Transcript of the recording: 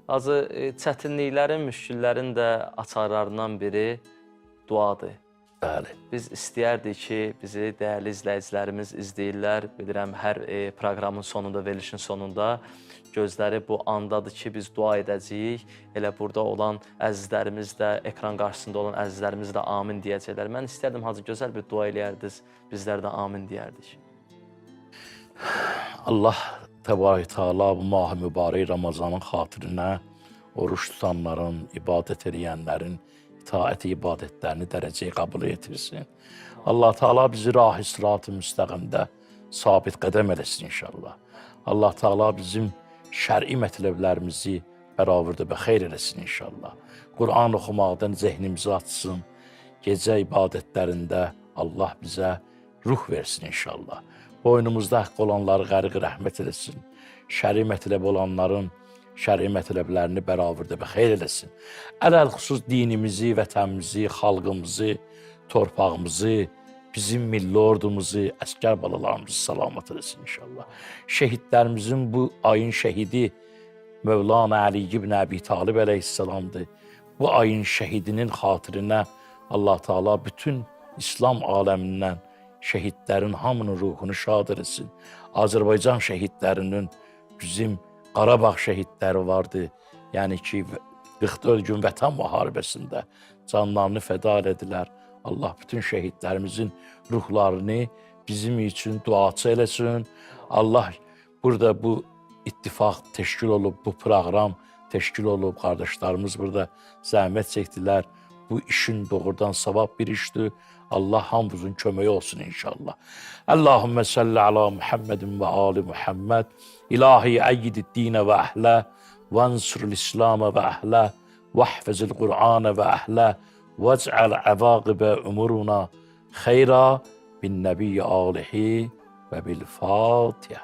Azı çətinliklərin, müşküllərin də açarlarından biri duadır. Bəli. Biz istəyərdik ki, bizi dəyərli izləyicilərimiz izləyirlər. Bilirəm, hər proqramın sonunda, verilişin sonunda gözləri bu andadır ki, biz dua edəcəyik. Elə burada olan əzizlərimiz də, ekran qarşısında olan əzizlərimiz də amin deyəcəklər. Mən istərdim, Hacı, gözəl bir dua eləyərdiniz, bizlər də amin deyərdik. Allah Təbarək Teala bu mah-ı mübarək Ramazanın xatirinə oruç tutanların, ibadət edənlərin itaət ibadətlərini dərəcəyə qəbul etirsin. Allah Teala bizi rah-ı sırat-ı müstəqimdə sabit qədəm eləsin inşallah. Allah Teala bizim şər'i mətləblərimizi bəravərdə və xeyr eləsin inşallah. Qur'an oxumaqdan zehnimizi açsın. Gecə ibadətlərində Allah bizə ruh versin inşallah. Boynumuzda haqq olanları qəriq rəhmət eləsin. Şəri mətləb olanların şəri mətləblərini bəravərdə və xeyr eləsin. Ələl-xüsus dinimizi, vətənimizi, xalqımızı, torpağımızı, bizim milli ordumuzu, əskər balalarımızı salamat eləsin inşallah. Şəhidlərimizin bu ayın şəhidi Mövlana Əli ibn Əbi Talib əleyhissalamdır. Bu ayın şəhidinin xatirinə Allah Teala bütün İslam aləmindən şəhidlərin hamının ruhunu şad eləsin. Azərbaycan şəhidlərinin bizim Qarabağ şəhidləri vardı. Yəni ki, 44 gün vətən müharibəsində canlarını fəda edilər. Allah bütün şəhidlərimizin ruhlarını bizim üçün duaçı eləsin. Allah burada bu ittifaq təşkil olub, bu proqram təşkil olub. Qardaşlarımız burada zəhmət çəkdilər. Bu işin doğrudan savab bir işdir. Allah hamımızın köməyi olsun inşallah. Allahümme salli ala Muhammedin ve ali Muhammed. İlahi əyyid-i dinə və əhlə. Vansrul İslamə və əhlə. Vahfizil Qur'anə və əhlə. Vəc'al əvaqibə umuruna xeyra bin nəbiyyə alihi və bil Fatihə.